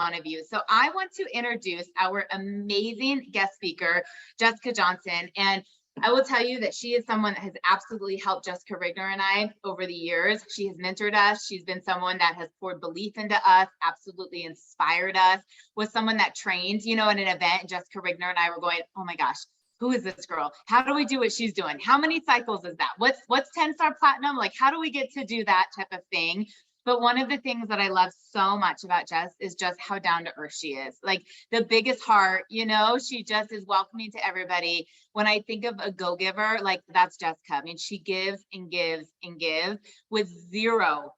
of you. So I want to introduce our amazing guest speaker, Jessica Johnston. And I will tell you that she is someone that has absolutely helped Jessica Rigner and I over the years. She has mentored us. She's been someone that has poured belief into us, absolutely inspired us, was someone that trained, you know, at an event. Jessica Rigner and I were going, oh my gosh, who is this girl? How do we do what she's doing? How many cycles is that? What's 10-star platinum? Like, how do we get to do that type of thing? But one of the things that I love so much about Jess is just how down to earth she is. Like the biggest heart, you know, she just is welcoming to everybody. When I think of a go-giver, like that's Jessica. I mean, she gives and gives and gives with zero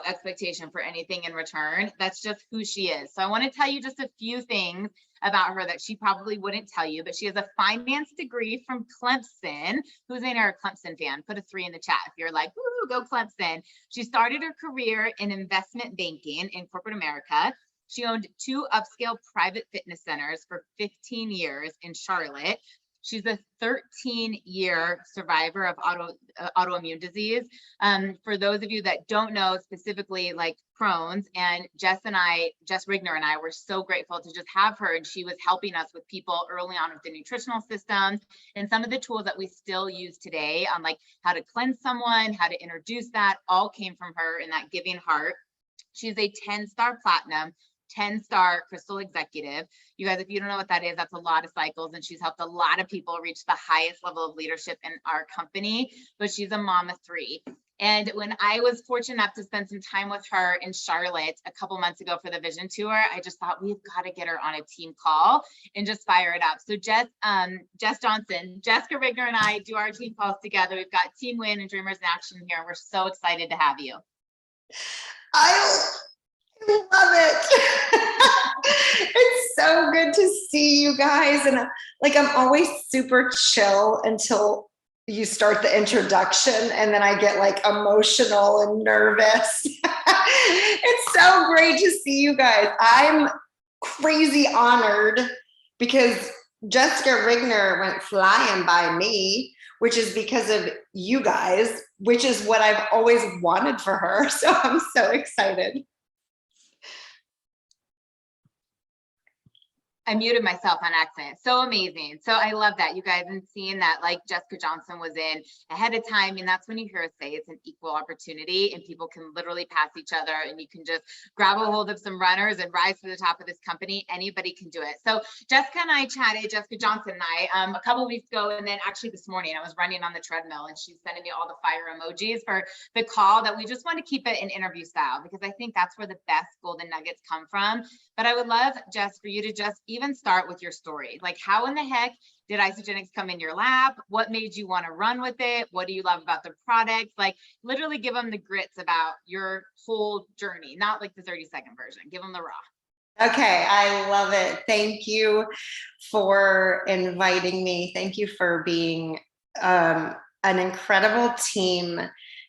expectation for anything in return. That's just who she is. So I want to tell you just a few things about her that she probably wouldn't tell you, but she has a finance degree from Clemson. Who's in here a Clemson fan? Put a 3 in the chat if you're like, woo, go Clemson. She started her career in investment banking in corporate America. She owned 2 upscale private fitness centers for 15 years in Charlotte. She's a 13-year survivor of autoimmune disease. For those of you that don't know specifically, like Crohn's, and Jess Rigner and I were so grateful to just have her, and she was helping us with people early on with the nutritional system and some of the tools that we still use today on like how to cleanse someone, how to introduce that, all came from her in that giving heart. She's a 10-star platinum, 10-star crystal executive. You guys, if you don't know what that is, that's a lot of cycles, and she's helped a lot of people reach the highest level of leadership in our company, but she's a mom of 3. And when I was fortunate enough to spend some time with her in Charlotte a couple months ago for the vision tour, I just thought we've got to get her on a team call and just fire it up. So Jess Johnston, Jessica Rigner and I do our team calls together. We've got Team Win and Dreamers in Action here. We're so excited to have you. I love it. It's so good to see you guys. And like, I'm always super chill until you start the introduction, and then I get like emotional and nervous. It's so great to see you guys. I'm crazy honored because Jessica Rigner went flying by me, which is because of you guys, which is what I've always wanted for her. So I'm so excited. I muted myself on accident. So amazing. So I love that, you guys, and seeing that like Jessica Johnston was in ahead of time. And that's when you hear us say it's an equal opportunity and people can literally pass each other, and you can just grab a hold of some runners and rise to the top of this company. Anybody can do it. So Jessica and I chatted, Jessica Johnston and I, a couple of weeks ago, and then actually this morning I was running on the treadmill and she's sending me all the fire emojis for the call that we just want to keep it in interview style, because I think that's where the best golden nuggets come from. But I would love, Jess, for you to just even start with your story. Like, how in the heck did Isagenix come in your lap? What made you want to run with it? What do you love about the product? Like, literally give them the grits about your whole journey, not like the 30-second version. Give them the raw. Okay, I love it. Thank you for inviting me. Thank you for being an incredible team,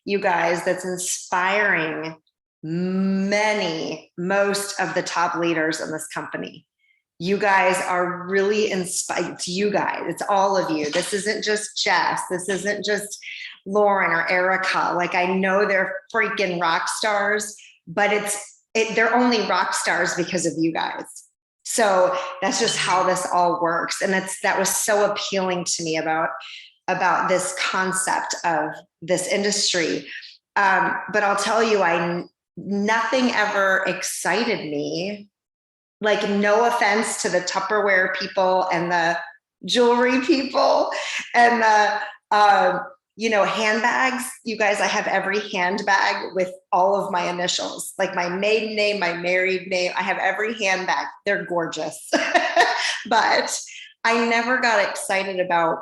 you guys, that's inspiring most of the top leaders in this company. You guys are really inspired. It's you guys, it's all of you. This isn't just Jess. This isn't just Lauren or Erica. Like, I know they're freaking rock stars, but they're only rock stars because of you guys. So that's just how this all works. And that was so appealing to me about this concept of this industry. But I'll tell you, nothing ever excited me. Like, no offense to the Tupperware people and the jewelry people and the, handbags. You guys, I have every handbag with all of my initials, like my maiden name, my married name. I have every handbag. They're gorgeous. But I never got excited about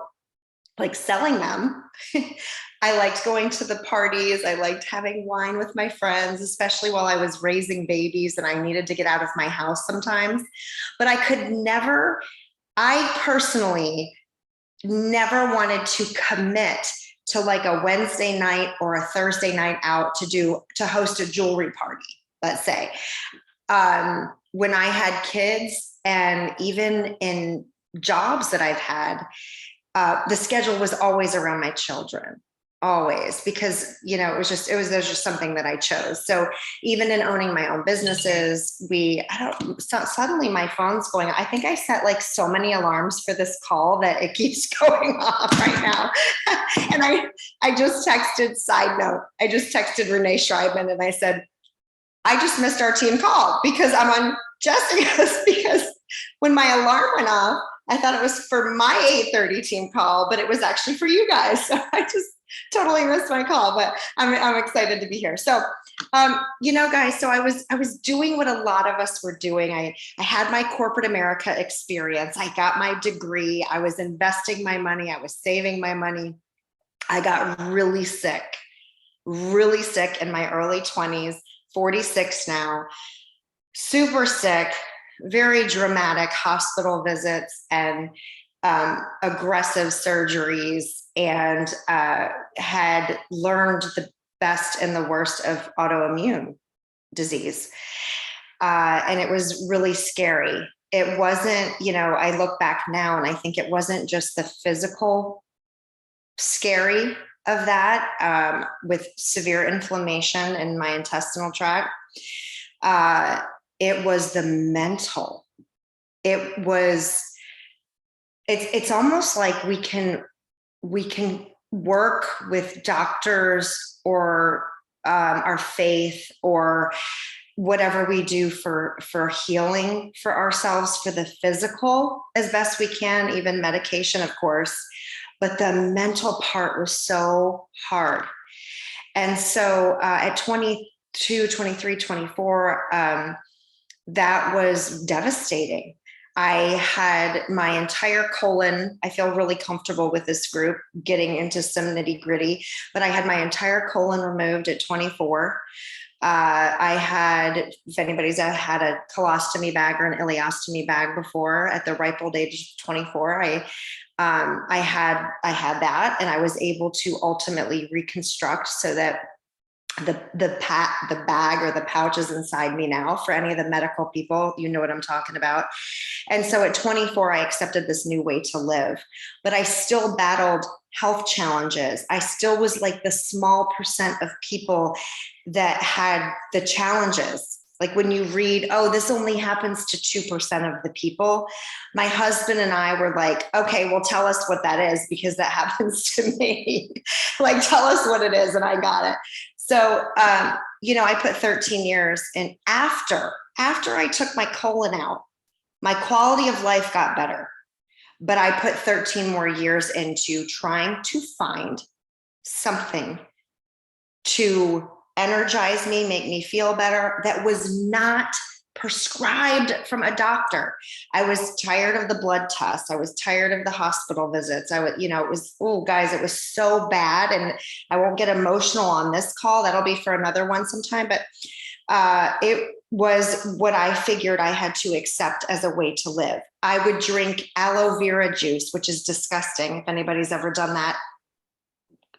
like selling them. I liked going to the parties. I liked having wine with my friends, especially while I was raising babies and I needed to get out of my house sometimes. But I personally never wanted to commit to like a Wednesday night or a Thursday night out to host a jewelry party, let's say. When I had kids, and even in jobs that I've had, the schedule was always around my children. always, because, there's just something that I chose. So even in owning my own businesses, suddenly my phone's going, I think I set like so many alarms for this call that it keeps going off right now. And I just texted, side note, I just texted Renee Schreibman and I said, I just missed our team call because I'm on Jessica's, because when my alarm went off, I thought it was for my 8:30 team call, but it was actually for you guys. So I just totally missed my call, but I'm excited to be here. So, guys, so I was doing what a lot of us were doing. I had my corporate America experience. I got my degree. I was investing my money. I was saving my money. I got really sick in my early 20s, 46 now, super sick, very dramatic hospital visits and aggressive surgeries, and had learned the best and the worst of autoimmune disease. And it was really scary. It wasn't, I look back now and I think it wasn't just the physical scary of that, with severe inflammation in my intestinal tract. It was the mental. It's almost like we can work with doctors or our faith or whatever we do for healing for ourselves, for the physical as best we can, even medication, of course. But the mental part was so hard. And so at 22, 23, 24, that was devastating. I had my entire colon. I feel really comfortable with this group getting into some nitty gritty, but I had my entire colon removed at 24. I had, if anybody's had a colostomy bag or an ileostomy bag before, at the ripe old age of 24, I had that, and I was able to ultimately reconstruct so that the bag or the pouch is inside me now. For any of the medical people, you know what I'm talking about. And so at 24, I accepted this new way to live, but I still battled health challenges. I still was like the small percent of people that had the challenges. Like when you read, oh, this only happens to 2% of the people. My husband and I were like, okay, well, tell us what that is, because that happens to me. Like, tell us what it is. And I got it. So, I put 13 years in. After I took my colon out, my quality of life got better, but I put 13 more years into trying to find something to energize me, make me feel better, that was not prescribed from a doctor. I was tired of the blood tests. I was tired of the hospital visits. It was, oh guys, it was so bad. And I won't get emotional on this call. That'll be for another one sometime. But it was what I figured I had to accept as a way to live. I would drink aloe vera juice, which is disgusting. If anybody's ever done that,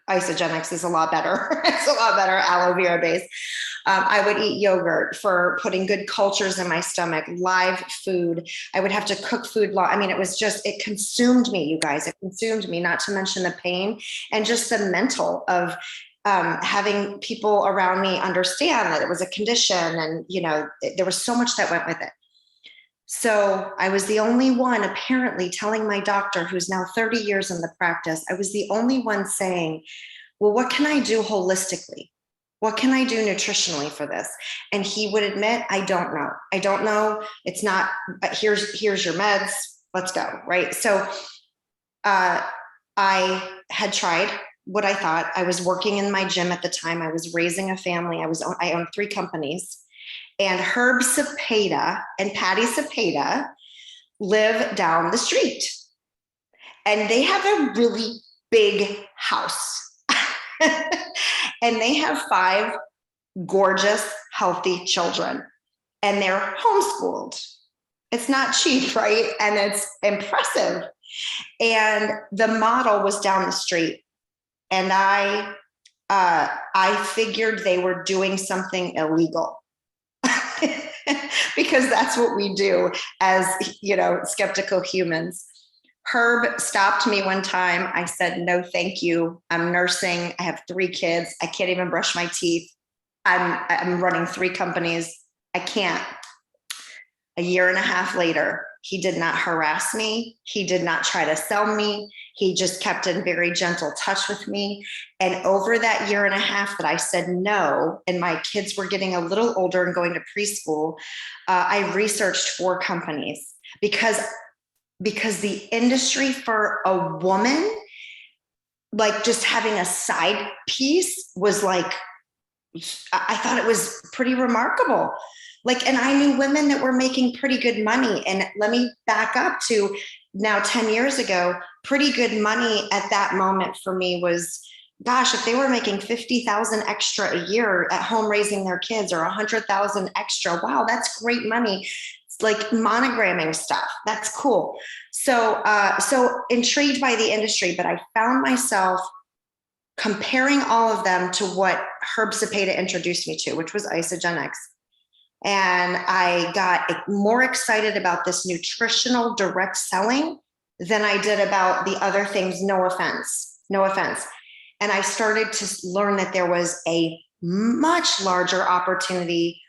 Isogenics is a lot better. It's a lot better, aloe vera based. I would eat yogurt for putting good cultures in my stomach, live food. I would have to cook food. It consumed me, you guys. It consumed me, not to mention the pain and just the mental of having people around me understand that it was a condition. And, there was so much that went with it. So I was the only one apparently telling my doctor, who's now 30 years in the practice, I was the only one saying, well, what can I do holistically? What can I do nutritionally for this? And he would admit, I don't know. It's not, but here's your meds. Let's go. Right. So I had tried what I thought. I was working in my gym at the time. I was raising a family. I owned 3 companies. And Herb Cepeda and Patty Cepeda live down the street. And they have a really big house. And they have 5 gorgeous, healthy children. And they're homeschooled. It's not cheap, right? And it's impressive. And the model was down the street. And I figured they were doing something illegal. Because that's what we do as, skeptical humans. Herb stopped me one time. I said, no, thank you. I'm nursing. I have 3 kids. I can't even brush my teeth. I'm running 3 companies. I can't. A year and a half later, he did not harass me. He did not try to sell me. He just kept in very gentle touch with me. And over that year and a half that I said no, and my kids were getting a little older and going to preschool, I researched 4 companies because the industry for a woman, like just having a side piece was like, I thought it was pretty remarkable. Like, and I knew women that were making pretty good money. And let me back up to now 10 years ago, pretty good money at that moment for me was, gosh, if they were making 50,000 extra a year at home raising their kids or 100,000 extra, wow, that's great money. It's like monogramming stuff. That's cool. So, so intrigued by the industry, but I found myself comparing all of them to what Herb Cepeda introduced me to, which was Isogenics. And I got more excited about this nutritional direct selling than I did about the other things. No offense. And I started to learn that there was a much larger opportunity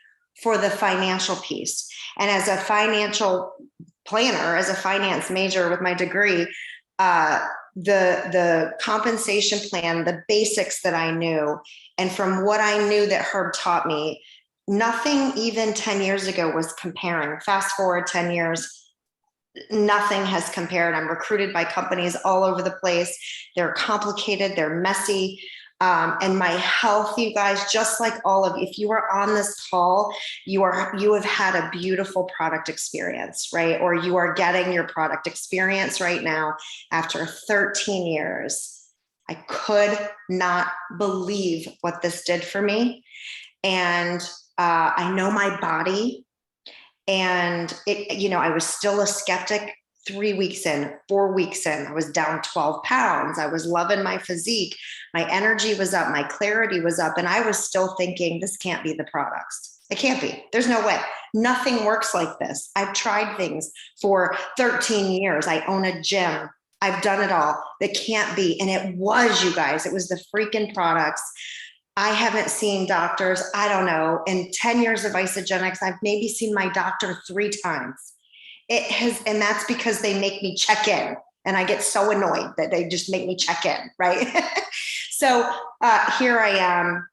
for the financial piece. And as a financial planner, as a finance major with my degree, the compensation plan, the basics that I knew, and from what I knew that Herb taught me, nothing even 10 years ago was comparing. Fast forward 10 years, nothing has compared. I'm recruited by companies all over the place. They're complicated, they're messy. And my health, you guys, just like all of you, if you are on this call, you have had a beautiful product experience, right? Or you are getting your product experience right now after 13 years. I could not believe what this did for me. And I know my body, and I was still a skeptic 3 weeks in, 4 weeks in. I was down 12 pounds. I was loving my physique. My energy was up. My clarity was up. And I was still thinking, this can't be the products. It can't be. There's no way. Nothing works like this. I've tried things for 13 years. I own a gym. I've done it all. It can't be. And it was, you guys. It was the freaking products. I haven't seen doctors, I don't know, in 10 years of Isogenics, I've maybe seen my doctor 3 times. It has, and that's because they make me check in. And I get so annoyed that they just make me check in, right? So here I am.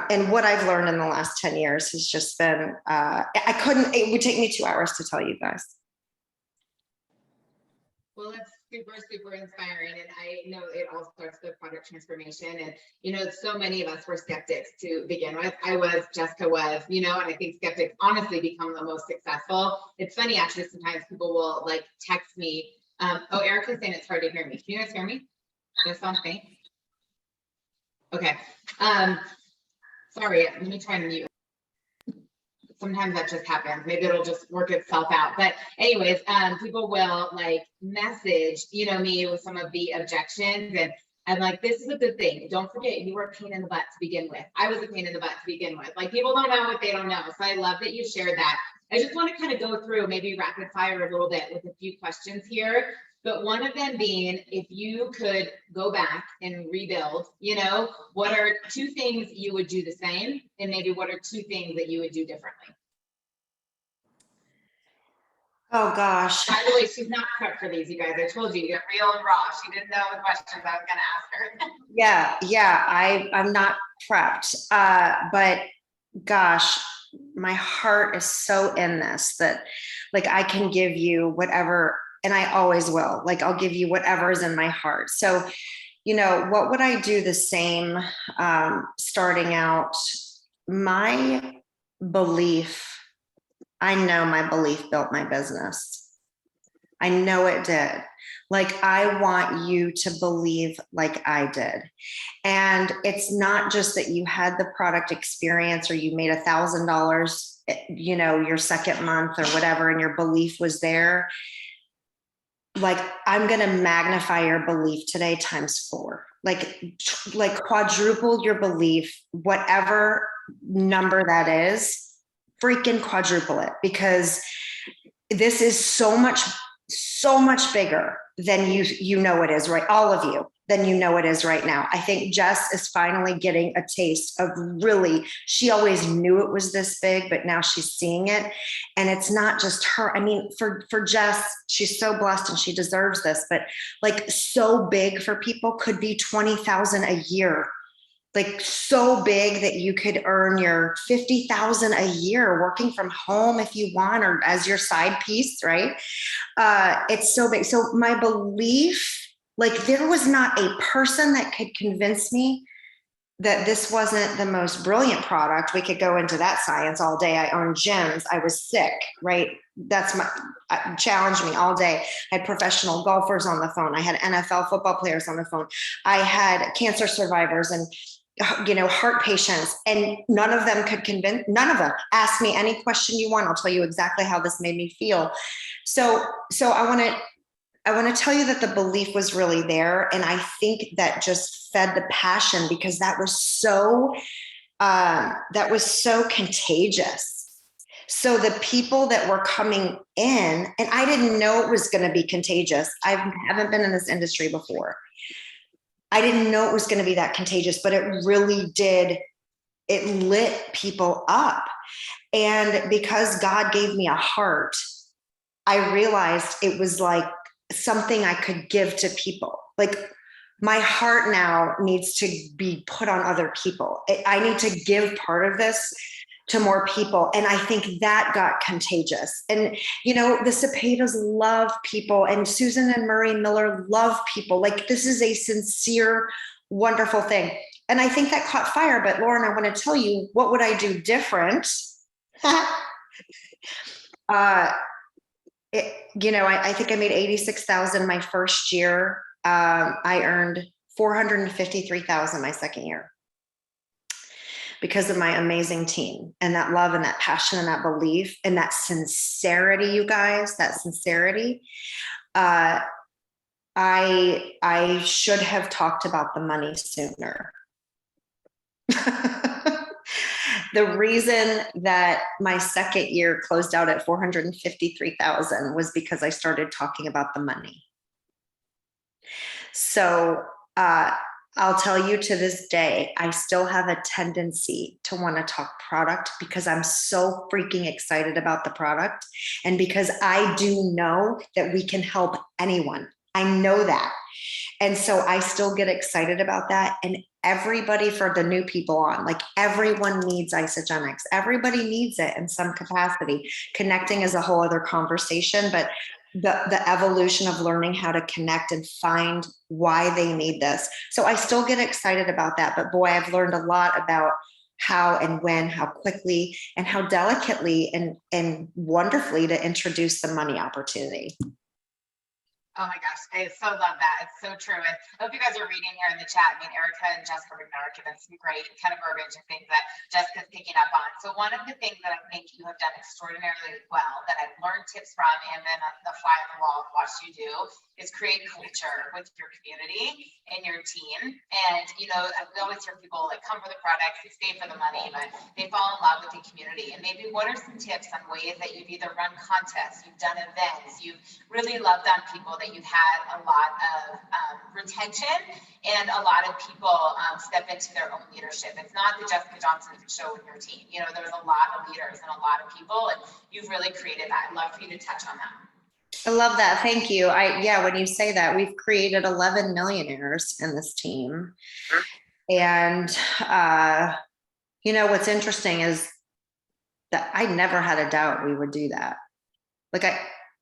And what I've learned in the last 10 years has just been, it would take me 2 hours to tell you guys. Well, that's super, super inspiring. And I know it all starts with product transformation. And, so many of us were skeptics to begin with. Jessica was, and I think skeptics honestly become the most successful. It's funny, actually, sometimes people will like text me. Erica's saying it's hard to hear me. Can you guys hear me? Just on faint? Okay. Sorry, let me try and mute. Sometimes that just happens. Maybe it'll just work itself out. But anyways, people will like message, me with some of the objections, and I'm like, this is a good thing. Don't forget, you were a pain in the butt to begin with. I was a pain in the butt to begin with. Like, people don't know what they don't know. So I love that you shared that. I just want to kind of go through maybe rapid fire a little bit with a few questions here. But one of them being, if you could go back and rebuild, what are 2 things you would do the same? And maybe what are 2 things that you would do differently? Oh, gosh. By the way, she's not prepped for these, you guys. I told you, you're real and raw. She didn't know the questions I was going to ask her. Yeah. I'm not prepped. But gosh, my heart is so in this that like I can give you whatever. And I always will. Like, I'll give you whatever is in my heart. So, what would I do the same starting out? My belief, I know my belief built my business. I know it did. Like, I want you to believe like I did. And it's not just that you had the product experience or you made $1,000, your second month or whatever, and your belief was there. Like, I'm going to magnify your belief today times 4, like quadruple your belief, whatever number that is, freaking quadruple it, because this is so much bigger than you know it is, right? All of you, than you know it is right now. I think Jess is finally getting a taste of really, she always knew it was this big, but now she's seeing it. And it's not just her. I mean, for Jess, she's so blessed and she deserves this, but like so big for people could be 20,000 a year. Like so big that you could earn your 50,000 a year working from home if you want, or as your side piece, right? It's so big. So my belief, like there was not a person that could convince me that this wasn't the most brilliant product. We could go into that science all day. I owned gyms. I was sick, right? That's my challenged me all day. I had professional golfers on the phone. I had NFL football players on the phone. I had cancer survivors and heart patients, and none of them ask me any question you want. I'll tell you exactly how this made me feel. So I want to tell you that the belief was really there. And I think that just fed the passion, because that was so contagious. So the people that were coming in, and I didn't know it was going to be contagious. I haven't been in this industry before. I didn't know it was going to be that contagious, but it really did. It lit people up. And because God gave me a heart, I realized it was like something I could give to people. Like my heart now needs to be put on other people. I need to give part of this to more people. And I think that got contagious. And, the Cepedas love people, and Susan and Murray Miller love people. Like this is a sincere, wonderful thing. And I think that caught fire. But Lauren, I want to tell you, what would I do different? I think I made 86,000 my first year. I earned 453,000 my second year, because of my amazing team and that love and that passion and that belief and that sincerity, you guys, that sincerity. I should have talked about the money sooner. The reason that my second year closed out at 453,000 was because I started talking about the money. So, I'll tell you, to this day, I still have a tendency to want to talk product, because I'm so freaking excited about the product. And because I do know that we can help anyone. I know that. And so I still get excited about that. And everybody, for the new people on, like everyone needs Isogenics. Everybody needs it in some capacity. Connecting is a whole other conversation, but the evolution of learning how to connect and find why they need this. So I still get excited about that, but boy, I've learned a lot about how and when, how quickly, and how delicately and wonderfully to introduce the money opportunity. Oh my gosh, I so love that. It's so true. And I hope you guys are reading here in the chat. I mean, Erica and Jessica are giving some great kind of verbiage and things that Jessica's picking up on. So one of the things that I think you have done extraordinarily well, that I've learned tips from, and then the fly on the wall watched you do, is create culture with your community and your team. And, we always hear people like come for the products, they stay for the money, but they fall in love with the community. And maybe what are some tips on ways that you've either run contests, you've done events, you've really loved on people, that you've had a lot of retention and a lot of people step into their own leadership. It's not the Jessica Johnston show with your team. There's a lot of leaders and a lot of people, and you've really created that. I'd love for you to touch on that. I love that. Thank you. When you say that, we've created 11 millionaires in this team. And, what's interesting is that I never had a doubt we would do that.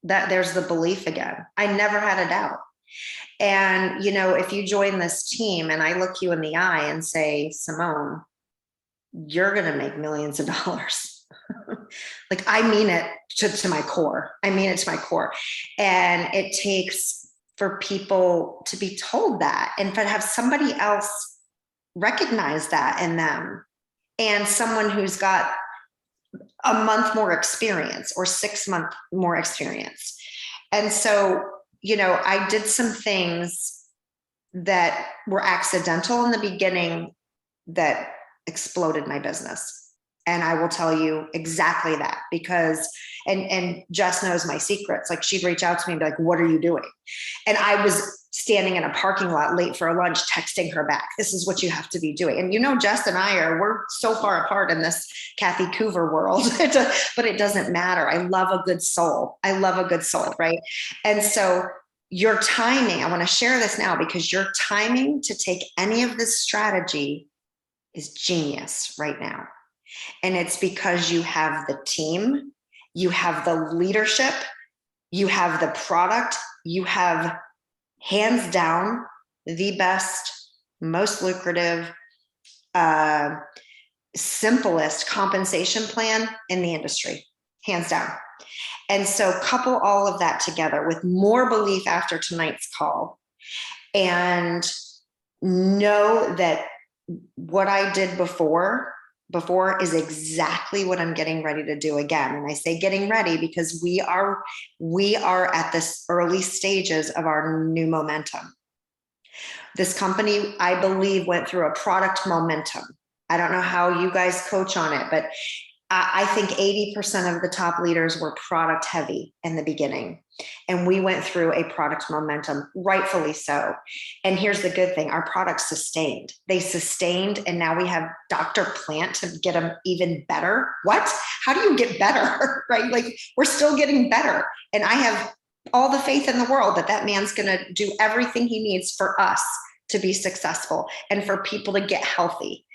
There's the belief again. I never had a doubt. And, if you join this team and I look you in the eye and say, Simone, you're going to make millions of dollars. I mean it to my core. I mean it to my core. And it takes for people to be told that, and to have somebody else recognize that in them, and someone who's got a month more experience or 6 months more experience. And so, I did some things that were accidental in the beginning that exploded my business. And I will tell you exactly that because, and Jess knows my secrets. Like she'd reach out to me and be like, what are you doing? And I was standing in a parking lot late for a lunch, texting her back. This is what you have to be doing. And you know, Jess and we're so far apart in this Kathy Coover world, but it doesn't matter. I love a good soul. I love a good soul, right? And so your timing, I want to share this now because your timing to take any of this strategy is genius right now. And it's because you have the team, you have the leadership, you have the product, you have hands down the best, most lucrative, simplest compensation plan in the industry, hands down. And so couple all of that together with more belief after tonight's call and know that what I did before is exactly what I'm getting ready to do again. And I say getting ready because we are at this early stages of our new momentum. This company, I believe, went through a product momentum. I don't know how you guys coach on it, but I think 80% of the top leaders were product heavy in the beginning. And we went through a product momentum, rightfully so. And here's the good thing, our products sustained. They sustained, and now we have Dr. Plant to get them even better. What? How do you get better, right? Like we're still getting better. And I have all the faith in the world that that man's gonna do everything he needs for us to be successful and for people to get healthy.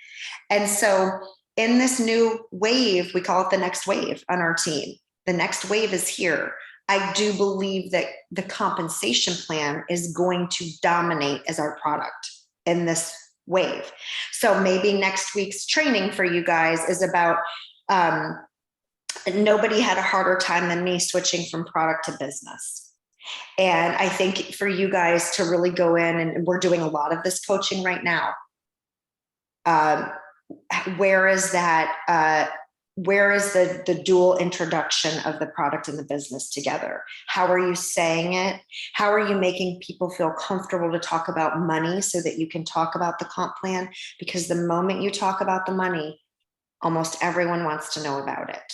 And so in this new wave, we call it the next wave on our team. The next wave is here. I do believe that the compensation plan is going to dominate as our product in this wave. So maybe next week's training for you guys is about nobody had a harder time than me switching from product to business. And I think for you guys to really go in, and we're doing a lot of this coaching right now. Where is that? Where is the dual introduction of the product and the business together? How are you saying it? How are you making people feel comfortable to talk about money so that you can talk about the comp plan? Because the moment you talk about the money, almost everyone wants to know about it.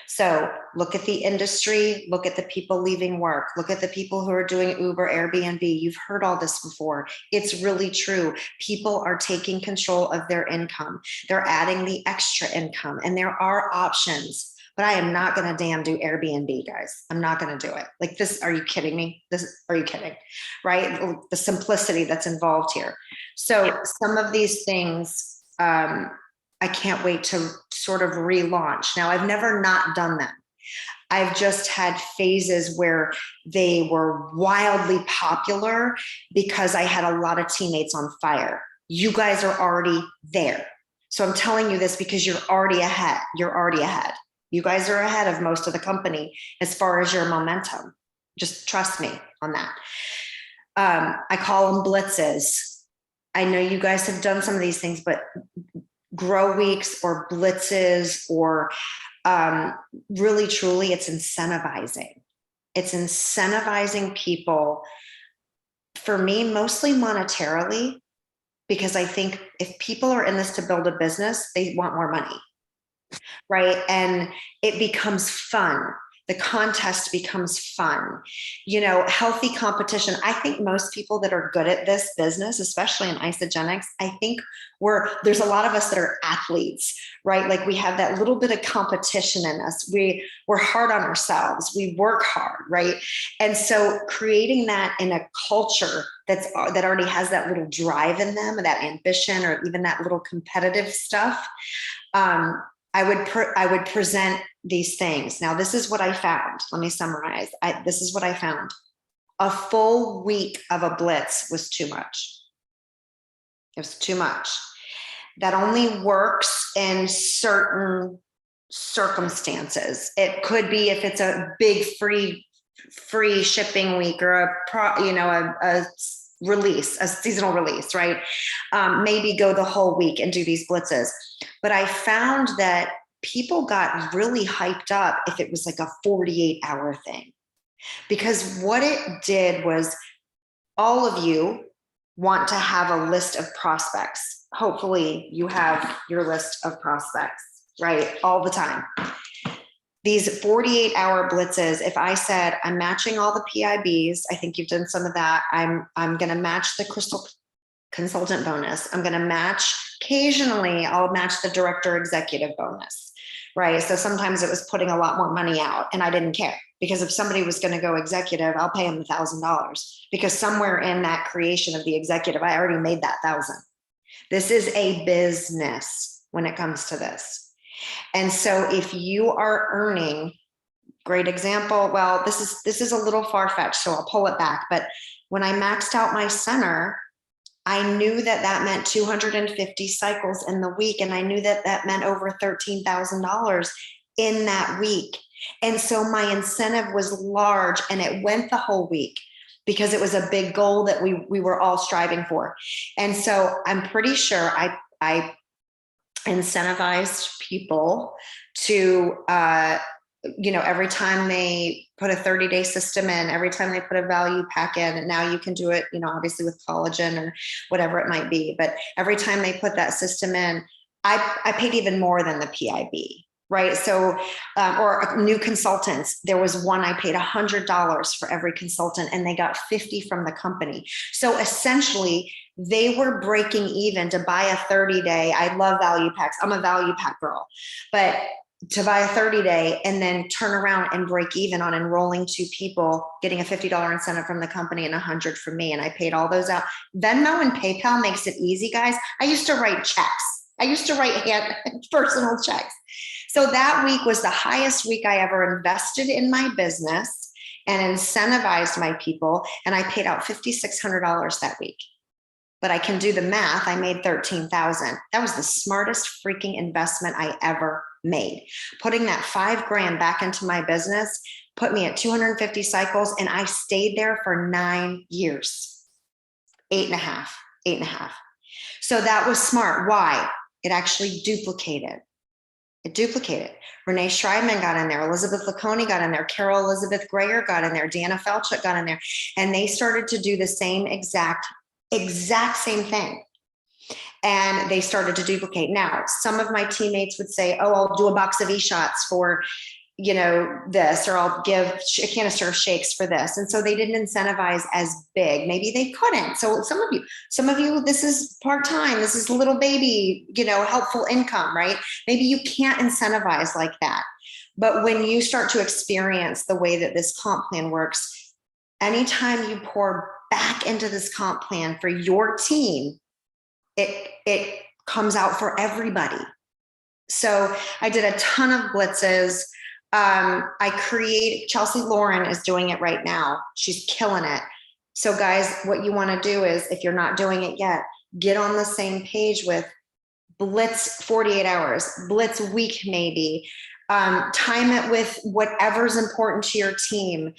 So look at the industry, look at the people leaving work, look at the people who are doing Uber, Airbnb. You've heard all this before. It's really true. People are taking control of their income. They're adding the extra income, and there are options, but I am not going to damn do Airbnb, guys. I'm not going to do it. Like this, are you kidding me? Are you kidding? Right? The simplicity that's involved here. So some of these things, I can't wait to sort of relaunch. Now, I've never not done them. I've just had phases where they were wildly popular because I had a lot of teammates on fire. You guys are already there. So I'm telling you this because you're already ahead. You're already ahead. You guys are ahead of most of the company as far as your momentum. Just trust me on that. I call them blitzes. I know you guys have done some of these things, but grow weeks or blitzes or really truly it's incentivizing. It's incentivizing people, for me, mostly monetarily, because I think if people are in this to build a business, they want more money, right? And it becomes fun. The contest becomes fun, healthy competition. I think most people that are good at this business, especially in isogenics, I think there's a lot of us that are athletes, right? Like we have that little bit of competition in us. We're hard on ourselves. We work hard, right? And so creating that in a culture that already has that little drive in them, that ambition, or even that little competitive stuff, I would present these things. Now, this is what I found. Let me summarize. This is what I found. A full week of a blitz was too much. It was too much. That only works in certain circumstances. It could be if it's a big free shipping week or a release, a seasonal release, right? Maybe go the whole week and do these blitzes. But I found that people got really hyped up if it was like a 48-hour thing, because what it did was all of you want to have a list of prospects. Hopefully you have your list of prospects. right? All the time. These 48-hour blitzes, if I said, I'm matching all the PIBs, I think you've done some of that. I'm going to match the crystal consultant bonus. I'm going to match, occasionally I'll match the director executive bonus, right? So sometimes it was putting a lot more money out and I didn't care, because if somebody was going to go executive, I'll pay them $1,000, because somewhere in that creation of the executive, I already made that 1,000. This is a business when it comes to this. And so if you are earning, great example, well, this is a little far-fetched, so I'll pull it back. But when I maxed out my center, I knew that that meant 250 cycles in the week. And I knew that that meant over $13,000 in that week. And so my incentive was large, and it went the whole week because it was a big goal that we were all striving for. And so I'm pretty sure I incentivized people to, every time they put a 30-day system in, every time they put a value pack in, and now you can do it, obviously with collagen or whatever it might be. But every time they put that system in, I paid even more than the PIB, right? So, or new consultants, there was one I paid $100 for every consultant, and they got 50 from the company. So essentially, they were breaking even to buy a 30-day. I love value packs. I'm a value pack girl, but to buy a 30-day and then turn around and break even on enrolling 2 people, getting a $50 incentive from the company and 100 from me. And I paid all those out. Venmo and PayPal makes it easy, guys. I used to write checks. I used to write personal checks. So that week was the highest week I ever invested in my business and incentivized my people. And I paid out $5,600 that week. But I can do the math. I made $13,000. That was the smartest freaking investment I ever made. Putting that $5,000 back into my business put me at 250 cycles, and I stayed there for 9 years, 8.5. So that was smart. Why? It actually duplicated. It duplicated. Renee Schreibman got in there. Elizabeth Lacconi got in there. Carol Elizabeth Greyer got in there. Dana Felchuk got in there. And they started to do the same exact same thing. And they started to duplicate. Now, some of my teammates would say, oh, I'll do a box of e-shots for, this, or I'll give a canister of shakes for this. And so they didn't incentivize as big. Maybe they couldn't. So some of you, this is part-time. This is little baby, helpful income, right? Maybe you can't incentivize like that. But when you start to experience the way that this comp plan works, anytime you pour back into this comp plan for your team, it comes out for everybody. So I did a ton of blitzes. Chelsea Lauren is doing it right now. She's killing it. So guys, what you want to do is, if you're not doing it yet, get on the same page with blitz 48 hours, blitz week maybe, time it with whatever's important to your team.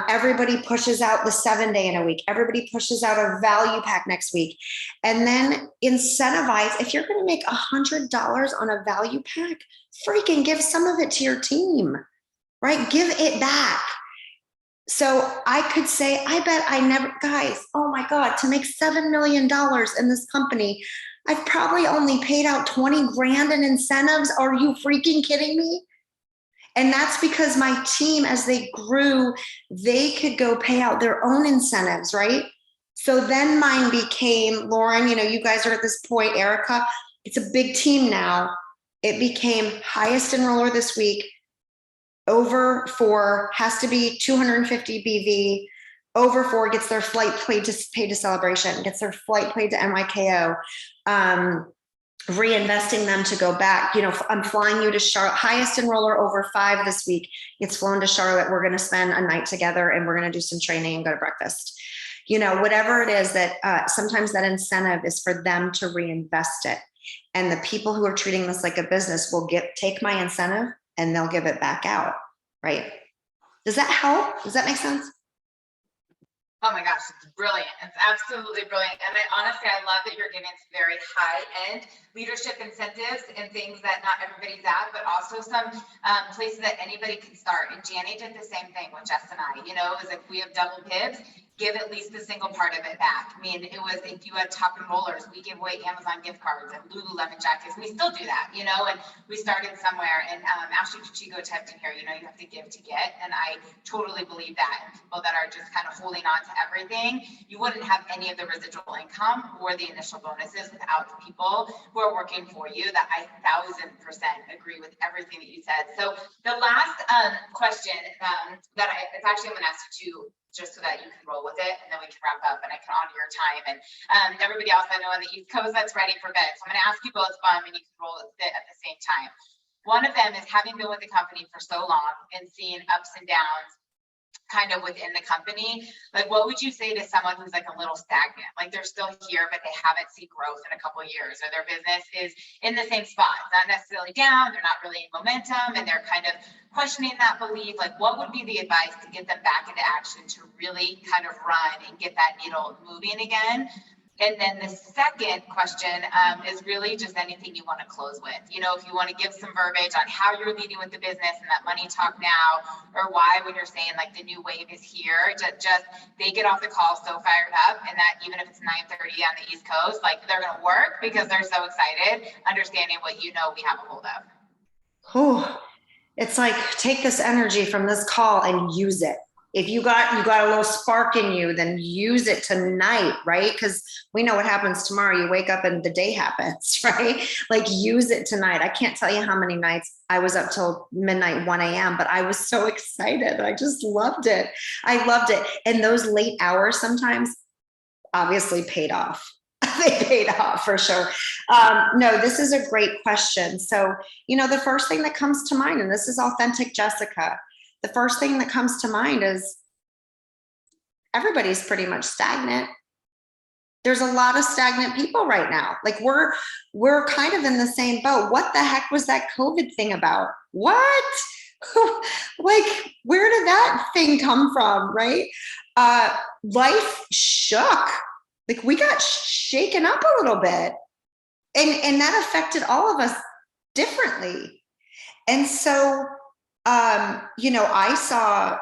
Everybody pushes out the 7-day in a week. Everybody pushes out a value pack next week. And then incentivize. If you're going to make $100 on a value pack, freaking give some of it to your team, right? Give it back. So I could say, guys, oh my God, to make $7 million in this company, I've probably only paid out $20,000 in incentives. Are you freaking kidding me? And that's because my team, as they grew, they could go pay out their own incentives, right? So then mine became, Lauren, you guys are at this point, Erica, it's a big team now. It became highest enroller this week, over 4, has to be 250 BV, over 4 gets their flight paid to Celebration, gets their flight paid to NYKO. Reinvesting them to go back. I'm flying you to Charlotte. Highest enroller over 5 this week gets flown to Charlotte. We're going to spend a night together, and we're going to do some training and go to breakfast. Whatever it is that sometimes that incentive is for them to reinvest it. And the people who are treating this like a business will take my incentive and they'll give it back out. Right? Does that help? Does that make sense? Oh my gosh, it's brilliant. It's absolutely brilliant. And I love that you're giving very high-end leadership incentives and things that not everybody's at, but also some places that anybody can start. And Janny did the same thing with Jess and I. It was like we have double pips. give at least the single part of it back. I mean, it was, if you had Top and Rollers, we give away Amazon gift cards and Lululemon jackets. We still do that, you know, and we started somewhere. And Ashley Chico typed in here, you know, you have to give to get. And I totally believe that. And people that are just kind of holding on to everything, you wouldn't have any of the residual income or the initial bonuses without the people who are working for you. That I 1000% agree with everything that you said. So the last question it's actually, I'm going to ask you to, just so that you can roll with it, and then we can wrap up and I can honor your time. And everybody else I know on the East Coast that's ready for bed. So I'm going to ask you both, and you can roll with it at the same time. One of them is, having been with the company for so long and seeing ups and downs kind of within the company, like what would you say to someone who's like a little stagnant, like they're still here but they haven't seen growth in a couple of years, or their business is in the same spot, not necessarily down, they're not really in momentum, and they're kind of questioning that belief? Like, what would be the advice to get them back into action to really kind of run and get that needle moving again? And then the second question is really just anything you want to close with. You know, if you want to give some verbiage on how you're leading with the business and that money talk now, or why, when you're saying like the new wave is here, just they get off the call so fired up, and that even if it's 9:30 on the East Coast, like they're going to work because they're so excited, understanding what you know we have a hold of. Oh, it's like, take this energy from this call and use it. If you got a little spark in you, then use it tonight, right? Because we know what happens tomorrow. You wake up and the day happens, right? Like, use it tonight. I can't tell you how many nights I was up till midnight, 1 a.m., but I was so excited. I just loved it. I loved it. And those late hours sometimes obviously paid off. They paid off for sure. No, this is a great question. So, you know, the first thing that comes to mind, and this is authentic Jessica, the first thing that comes to mind is everybody's pretty much stagnant. There's a lot of stagnant people right now. Like, we're kind of in the same boat. What the heck was that COVID thing about? What? Like, where did that thing come from, right? Life shook. Like, we got shaken up a little bit. And that affected all of us differently. And so, you know, I saw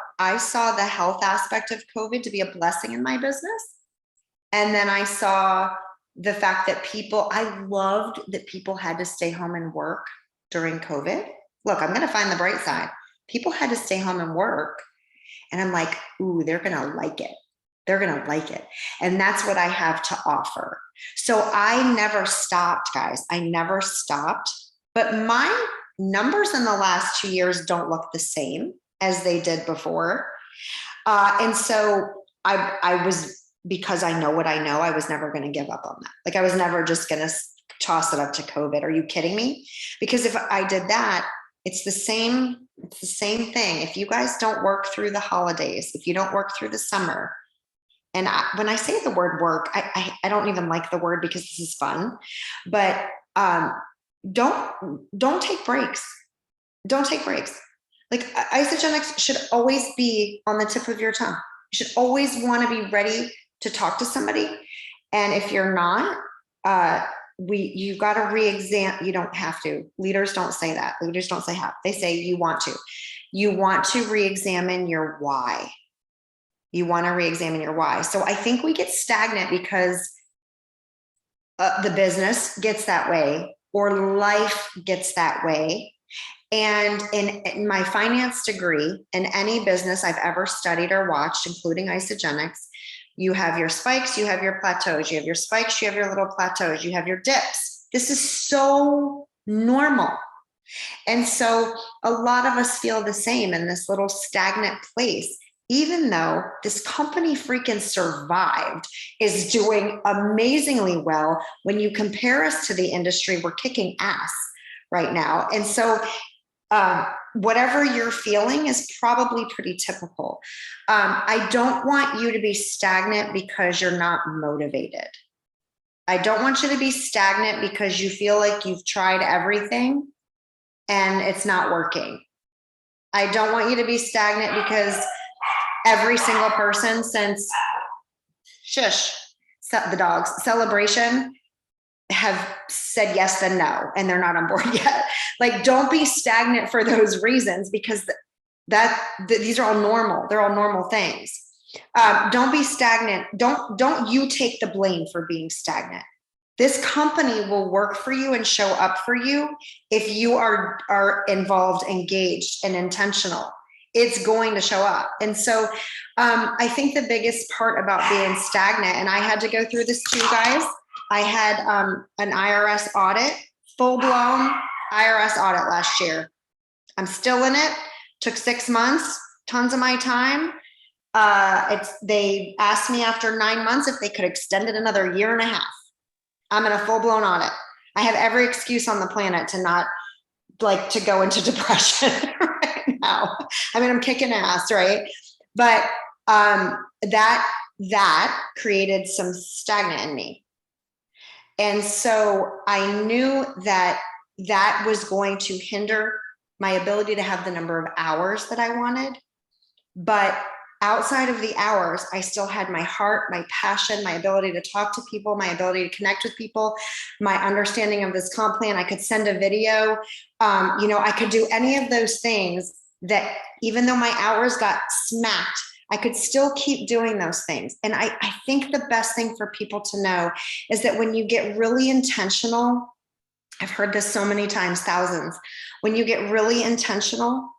the health aspect of COVID to be a blessing in my business. And then I saw the fact that I loved that people had to stay home and work during COVID. Look, I'm going to find the bright side. People had to stay home and work. And I'm like, ooh, they're going to like it. They're going to like it. And that's what I have to offer. So I never stopped, guys. I never stopped. But my numbers in the last 2 years don't look the same as they did before. And so I was, because I know what I know, I was never going to give up on that. Like, I was never just going to toss it up to COVID. Are you kidding me? Because if I did that, it's the same thing. If you guys don't work through the holidays, if you don't work through the summer, and when I say the word work, I don't even like the word because this is fun, but don't take breaks. Don't take breaks. Like, isogenics should always be on the tip of your tongue. You should always want to be ready to talk to somebody. And if you're not, you got to re-examine. You don't have to. Leaders don't say that. Leaders don't say have. They say you want to. You want to re-examine your why. You want to re-examine your why. So I think we get stagnant because the business gets that way, or life gets that way. And in my finance degree, in any business I've ever studied or watched, including isogenics, you have your spikes, you have your plateaus, you have your spikes, you have your little plateaus, you have your dips. This is so normal. And so a lot of us feel the same in this little stagnant place, even though this company freaking survived, is doing amazingly well. When you compare us to the industry, we're kicking ass right now. And so whatever you're feeling is probably pretty typical. I don't want you to be stagnant because you're not motivated. I don't want you to be stagnant because you feel like you've tried everything and it's not working. I don't want you to be stagnant because every single person since the dogs celebration have said yes and no, and they're not on board yet. Like, don't be stagnant for those reasons, because these are all normal. They're all normal things. Don't be stagnant. Don't you take the blame for being stagnant. This company will work for you and show up for you if you are involved, engaged, and intentional. It's going to show up. And so I think the biggest part about being stagnant, and I had to go through this too, guys. I had an IRS audit, full-blown IRS audit last year. I'm still in it. Took 6 months, tons of my time. They asked me after 9 months if they could extend it another year and a half. I'm in a full-blown audit. I have every excuse on the planet to not to go into depression right now. I mean, I'm kicking ass, right? But that created some stagnant in me. And so I knew that was going to hinder my ability to have the number of hours that I wanted. But outside of the hours, I still had my heart, my passion, my ability to talk to people, my ability to connect with people, my understanding of this comp plan. I could send a video. I could do any of those things that even though my hours got smacked, I could still keep doing those things. And I think the best thing for people to know is that when you get really intentional, I've heard this so many times, thousands, when you get really intentional,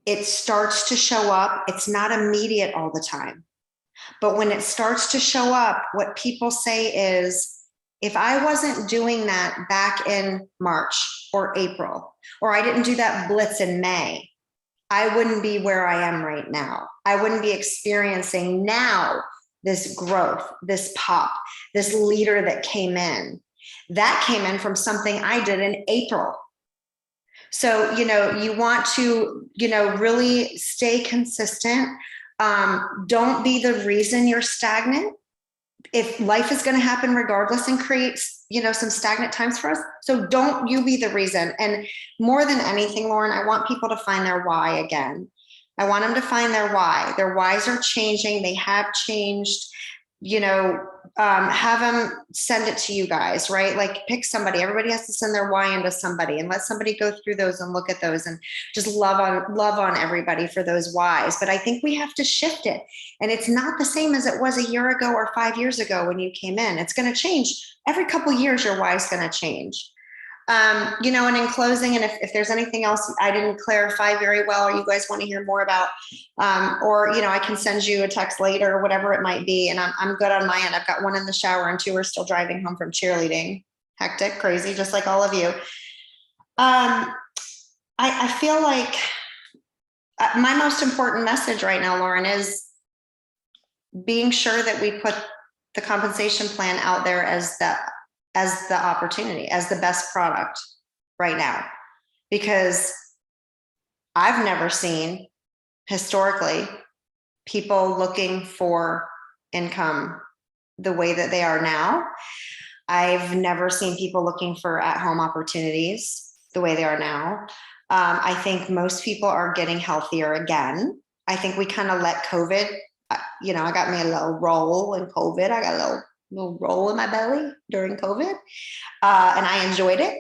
it starts to show up. It's not immediate all the time. But when it starts to show up, what people say is, if I wasn't doing that back in March or April, or I didn't do that blitz in May, I wouldn't be where I am right now. I wouldn't be experiencing now this growth, this pop, this leader that came in. That came in from something I did in April. So, you want to, really stay consistent. Don't be the reason you're stagnant. If life is going to happen regardless and create, some stagnant times for us. So don't you be the reason. And more than anything, Lauren, I want people to find their why again. I want them to find their why. Their whys are changing. They have changed. Have them send it to you guys, right? Like pick somebody. Everybody has to send their why into somebody and let somebody go through those and look at those and just love on everybody for those whys. But I think we have to shift it. And it's not the same as it was a year ago or 5 years ago when you came in. It's going to change. Every couple of years, your why is going to change. And in closing, and if there's anything else I didn't clarify very well, or you guys want to hear more about, or, I can send you a text later or whatever it might be. And I'm good on my end. I've got one in the shower and 2 are still driving home from cheerleading. Hectic, crazy, just like all of you. I feel like my most important message right now, Lauren, is being sure that we put the compensation plan out there as the opportunity, as the best product right now, because I've never seen historically people looking for income the way that they are now. I've never seen people looking for at-home opportunities the way they are now. I think most people are getting healthier again. I think we kind of let COVID, I got me a little roll in COVID. I got a little roll in my belly during COVID, and I enjoyed it.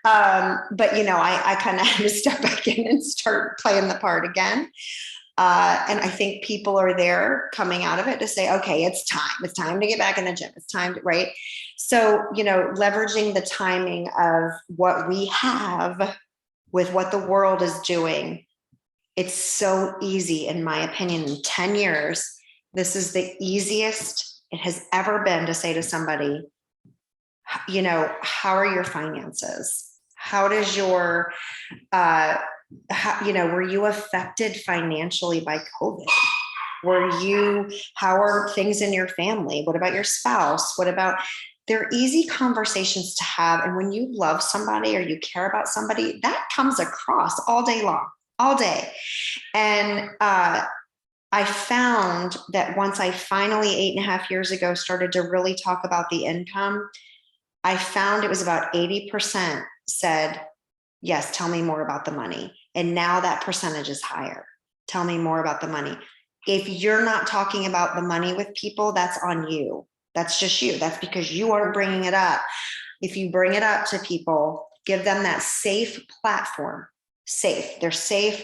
But I kind of had to step back in and start playing the part again. And I think people are there coming out of it to say, okay, it's time to get back in the gym. It's time to, right? So, leveraging the timing of what we have with what the world is doing. It's so easy, in my opinion, in 10 years, this is the easiest it has ever been to say to somebody, how are your finances? How does your, were you affected financially by COVID? How are things in your family? What about your spouse? They're easy conversations to have. And when you love somebody or you care about somebody, that comes across all day long, all day. And, I found that once I finally 8.5 years ago started to really talk about the income, I found it was about 80% said, yes, tell me more about the money. And now that percentage is higher. Tell me more about the money. If you're not talking about the money with people, that's on you. That's just you. That's because you aren't bringing it up. If you bring it up to people, give them that safe platform. Safe. They're safe.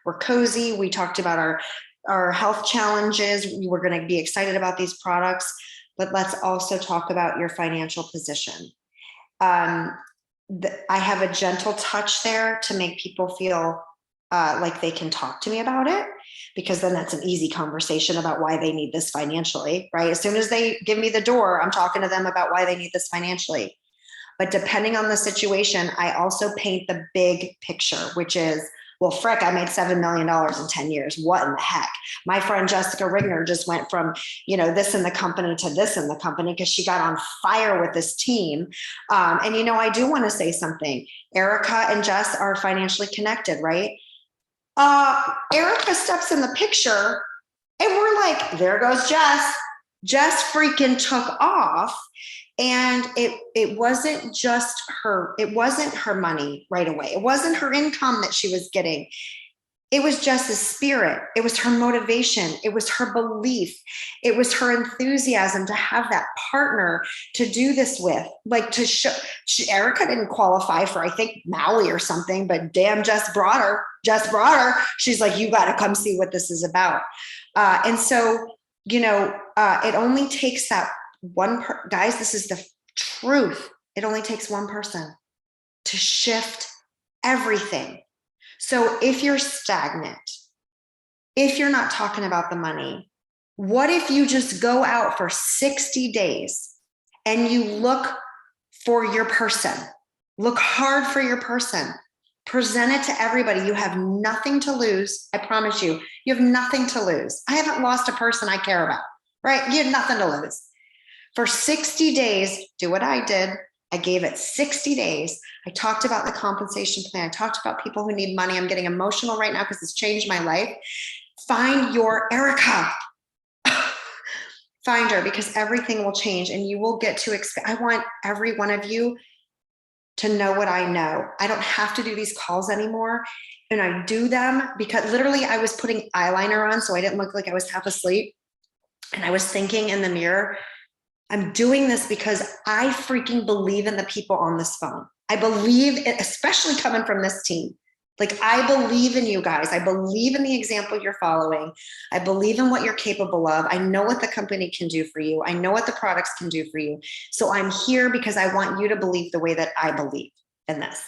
We're cozy. We talked about our our health challenges. We're going to be excited about these products, but let's also talk about your financial position. I have a gentle touch there to make people feel like they can talk to me about it, because then that's an easy conversation about why they need this financially, right? As soon as they give me the door, I'm talking to them about why they need this financially. But depending on the situation, I also paint the big picture, which is, well, frick, I made $7 million in 10 years. What in the heck? My friend Jessica Rigner just went from, this in the company to this in the company because she got on fire with this team. And, I do want to say something. Erica and Jess are financially connected, right? Erica steps in the picture and we're like, there goes Jess. Jess freaking took off. And it wasn't just her, it wasn't her money right away. It wasn't her income that she was getting. It was Jess's spirit. It was her motivation. It was her belief. It was her enthusiasm to have that partner to do this with, like to show. Erica didn't qualify for, I think, Maui or something, but damn, Jess brought her. She's like, you got to come see what this is about. And so, it only takes that guys, this is the truth. It only takes one person to shift everything. So if you're stagnant, if you're not talking about the money, what if you just go out for 60 days and you look for your person, look hard for your person, present it to everybody. You have nothing to lose. I promise you, you have nothing to lose. I haven't lost a person I care about, right? You have nothing to lose. For 60 days, do what I did. I gave it 60 days. I talked about the compensation plan. I talked about people who need money. I'm getting emotional right now because it's changed my life. Find your Erica. Find her, because everything will change and you will get to I want every one of you to know what I know. I don't have to do these calls anymore. And I do them because literally I was putting eyeliner on so I didn't look like I was half asleep. And I was thinking in the mirror, I'm doing this because I freaking believe in the people on this phone. I believe it, especially coming from this team. Like, I believe in you guys. I believe in the example you're following. I believe in what you're capable of. I know what the company can do for you. I know what the products can do for you. So I'm here because I want you to believe the way that I believe in this.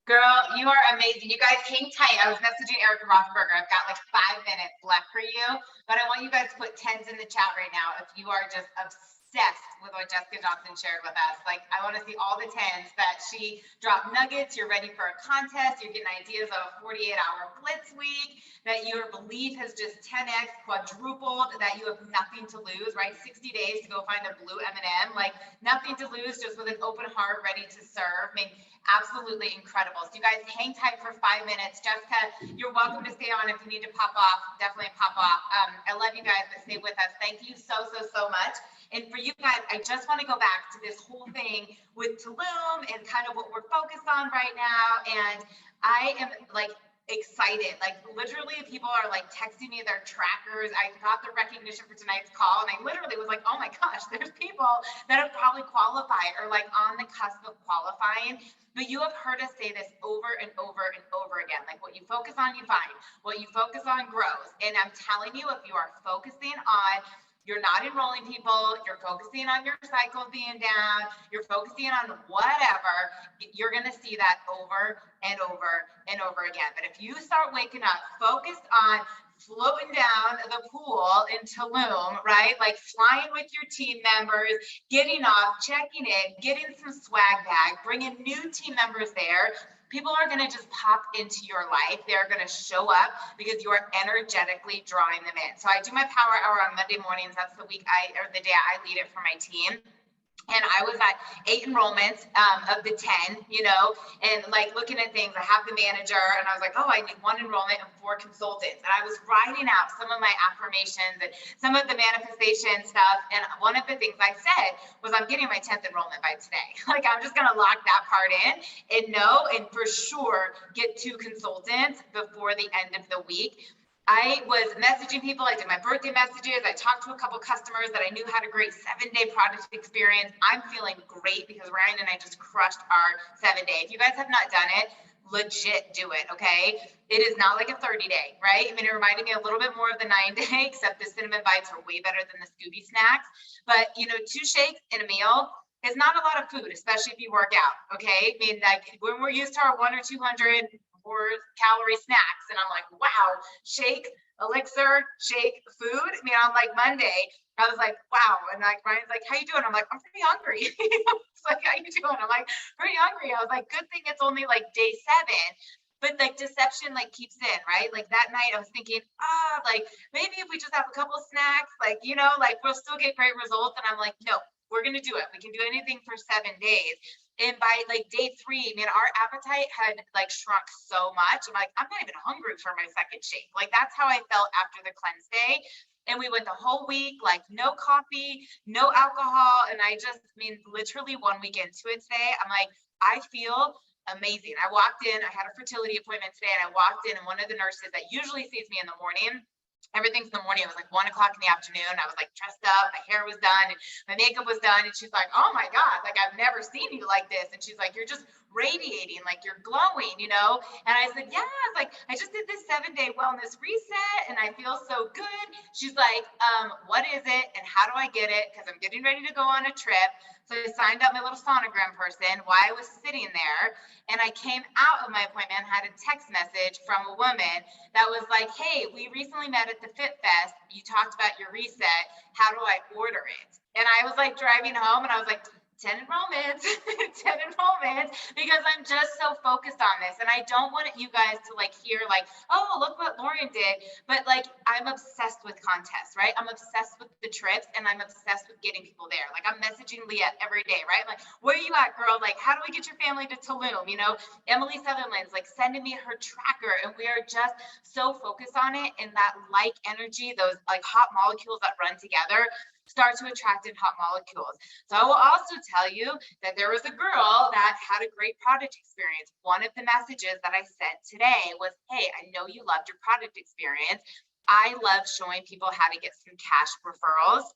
Girl, you are amazing. You guys hang tight. I was messaging Erica Rothberger. I've got like 5 minutes left for you, but I want you guys to put 10s in the chat right now if you are just obsessed with what Jessica Johnston shared with us. Like, I want to see all the 10s that she dropped nuggets. You're ready for a contest. You're getting ideas of a 48-hour blitz week, that your belief has just 10x quadrupled, that you have nothing to lose, right? 60 days to go find a blue M&M, like nothing to lose, just with an open heart, ready to serve. I mean, absolutely incredible. So you guys hang tight for 5 minutes. Jessica, you're welcome to stay on. If you need to pop off, definitely pop off. I love you guys, but stay with us. Thank you so much. And for you guys, I just want to go back to this whole thing with Tulum and kind of what we're focused on right now. And I am like excited, like literally people are like texting me their trackers. I got the recognition for tonight's call and I literally was like, oh my gosh, there's people that have probably qualified or like on the cusp of qualifying. But you have heard us say this over and over and over again, like what you focus on, you find. What you focus on grows. And I'm telling you, if you are focusing on, you're not enrolling people, you're focusing on your cycle being down, you're focusing on whatever, you're going to see that over and over and over again. But if you start waking up focused on floating down the pool in Tulum, right? Like flying with your team members, getting off, checking in, getting some swag bag, bringing new team members there. People are going to just pop into your life. They're going to show up because you are energetically drawing them in. So I do my power hour on Monday mornings. That's the day I lead it for my team. And I was at 8 enrollments of the 10, and like looking at things. I have the manager and I was like, oh, I need 1 enrollment and 4 consultants. And I was writing out some of my affirmations and some of the manifestation stuff. And one of the things I said was, I'm getting my 10th enrollment by today. Like, I'm just going to lock that part in and for sure get 2 consultants before the end of the week. I was messaging people. I did my birthday messages. I talked to a couple customers that I knew had a great 7-day product experience. I'm feeling great because Ryan and I just crushed our 7-day. If you guys have not done it, legit do it, okay? It is not like a 30-day, right? I mean, it reminded me a little bit more of the 9-day, except the cinnamon bites are way better than the Scooby snacks. But, you know, 2 shakes in a meal is not a lot of food, especially if you work out, okay? I mean, like when we're used to our 100 or 200 more calorie snacks, and I'm like, wow, shake, elixir, shake, food. I mean, on like Monday, I was like, wow. And like Ryan's like, how you doing? I'm like, I'm pretty hungry. It's like, how you doing? I'm like, pretty hungry. I was like, good thing it's only like day 7. But like deception like keeps in, right? Like that night I was thinking, like maybe if we just have a couple of snacks, like, you know, like we'll still get great results. And I'm like, no, we're going to do it. We can do anything for 7 days. And by like day 3, man, our appetite had like shrunk so much. I'm like, I'm not even hungry for my second shake. Like that's how I felt after the cleanse day. And we went the whole week, like no coffee, no alcohol. And I just, I mean, literally 1 week into it today, I'm like, I feel amazing. I walked in, I had a fertility appointment today, and I walked in, and one of the nurses that usually sees me in the morning, everything's in the morning. It was like 1 o'clock in the afternoon. I was like dressed up, my hair was done, and my makeup was done. And she's like, oh my God, like I've never seen you like this. And she's like, you're just radiating, like you're glowing, you know? And I said, yeah, like I just did this 7-day wellness reset and I feel so good. She's like, what is it? And how do I get it? Because I'm getting ready to go on a trip. So I signed up my little sonogram person while I was sitting there, and I came out of my appointment, had a text message from a woman that was like, hey, we recently met at the Fit Fest. You talked about your reset. How do I order it? And I was like driving home and I was like, 10 enrollments, 10 enrollments, because I'm just so focused on this. And I don't want you guys to like hear like, oh, look what Lauren did. But like, I'm obsessed with contests, right? I'm obsessed with the trips and I'm obsessed with getting people there. Like I'm messaging Leah every day, right? Like, where are you at, girl? Like, how do we get your family to Tulum? You know, Emily Sutherland's like sending me her tracker, and we are just so focused on it. And that like energy, those like hot molecules that run together, start to attract in hot molecules. So I will also tell you that there was a girl that had a great product experience. One of the messages that I sent today was, hey, I know you loved your product experience. I love showing people how to get some cash referrals.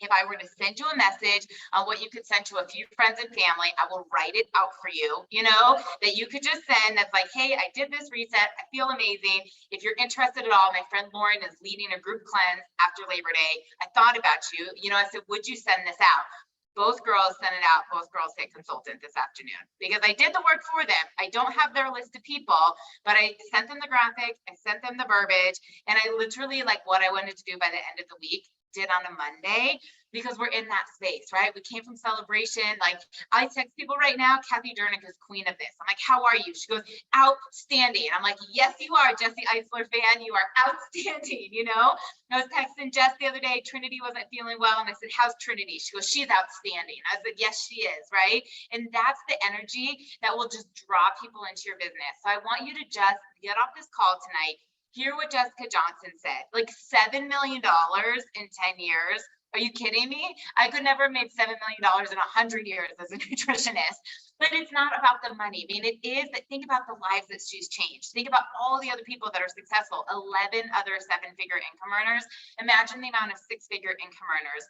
If I were to send you a message on what you could send to a few friends and family, I will write it out for you, you know, that you could just send that's like, hey, I did this reset. I feel amazing. If you're interested at all, my friend Lauren is leading a group cleanse after Labor Day. I thought about you. You know, I said, would you send this out? Both girls sent it out. Both girls hit consultant this afternoon because I did the work for them. I don't have their list of people, but I sent them the graphics. I sent them the verbiage, and I literally like what I wanted to do by the end of the week did on a Monday, because we're in that space, right? We came from celebration. Like I text people right now, Kathy Durnick is queen of this. I'm like, how are you? She goes, outstanding. I'm like, yes, you are, Jesse Eisler fan. You are outstanding, you know? I was texting Jess the other day, Trinity wasn't feeling well. And I said, how's Trinity? She goes, she's outstanding. I said, yes, she is, right? And that's the energy that will just draw people into your business. So I want you to just get off this call tonight. Hear what Jessica Johnston said, like $7 million in 10 years. Are you kidding me? I could never have made $7 million in 100 years as a nutritionist, but it's not about the money. I mean, it is, but think about the lives that she's changed. Think about all the other people that are successful, 11 other 7-figure income earners. Imagine the amount of 6-figure income earners.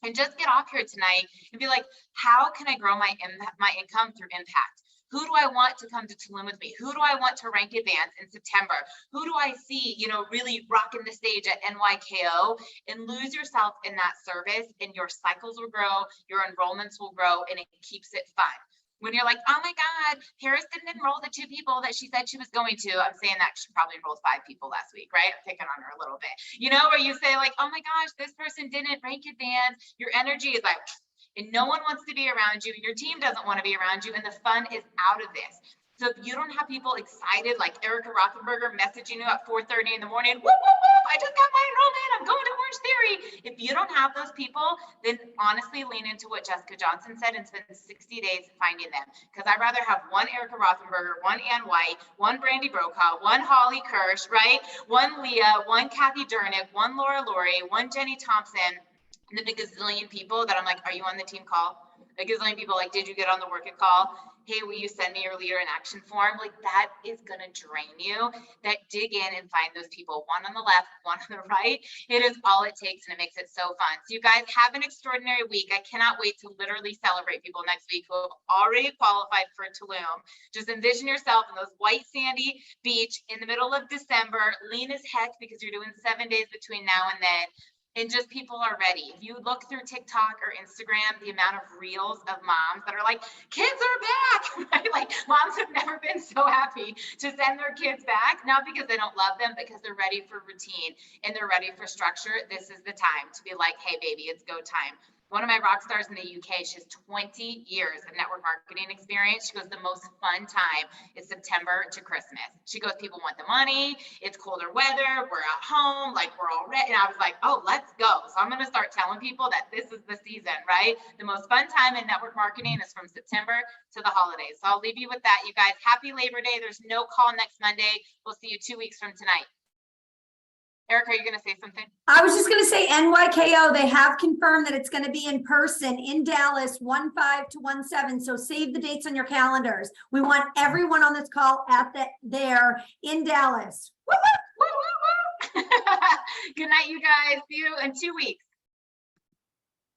And just get off here tonight and be like, how can I grow my income through impact? Who do I want to come to Tulum with me? Who do I want to rank advance in September? Who do I see, you know, really rocking the stage at NYKO? And lose yourself in that service, and your cycles will grow, your enrollments will grow, and it keeps it fun. When you're like, oh my God, Paris didn't enroll the 2 people that she said she was going to. I'm saying that she probably enrolled 5 people last week, right? I'm picking on her a little bit, you know, where you say like, oh my gosh, this person didn't rank advance. Your energy is like, and no one wants to be around you. Your team doesn't want to be around you, and the fun is out of this. So if you don't have people excited, like Erica Rothenberger messaging you at 4:30 in the morning, whoop, whoop, whoop, I just got my enrollment, I'm going to Orange Theory. If you don't have those people, then honestly lean into what Jessica Johnston said and spend 60 days finding them. Because I'd rather have one Erica Rothenberger, one Ann White, one Brandy Brokaw, one Holly Kirsch, right? One Leah, one Kathy Durnick, one Laura Laurie, one Jenny Thompson, and then a gazillion people that I'm like, are you on the team call? A gazillion people like, did you get on the work it call? Hey, will you send me your leader in action form? Like that is gonna drain you. That dig in and find those people, one on the left, one on the right. It is all it takes, and it makes it so fun. So you guys have an extraordinary week. I cannot wait to literally celebrate people next week who have already qualified for Tulum. Just envision yourself in those white sandy beach in the middle of December, lean as heck because you're doing 7 days between now and then. And just people are ready. If you look through TikTok or Instagram, the amount of reels of moms that are like, kids are back, right? Like moms have never been so happy to send their kids back, not because they don't love them, because they're ready for routine and they're ready for structure. This is the time to be like, hey, baby, it's go time. One of my rock stars in the UK, she has 20 years of network marketing experience. She goes, the most fun time is September to Christmas. She goes, people want the money. It's colder weather. We're at home. Like we're all ready. And I was like, oh, let's go. So I'm going to start telling people that this is the season, right? The most fun time in network marketing is from September to the holidays. So I'll leave you with that. You guys, happy Labor Day. There's no call next Monday. We'll see you 2 weeks from tonight. Erica, are you going to say something? I was just going to say NYKO, they have confirmed that it's going to be in person in Dallas, 1/5 to 1/7. So save the dates on your calendars. We want everyone on this call there in Dallas. Woo, woo, woo, woo. Good night, you guys. See you in 2 weeks.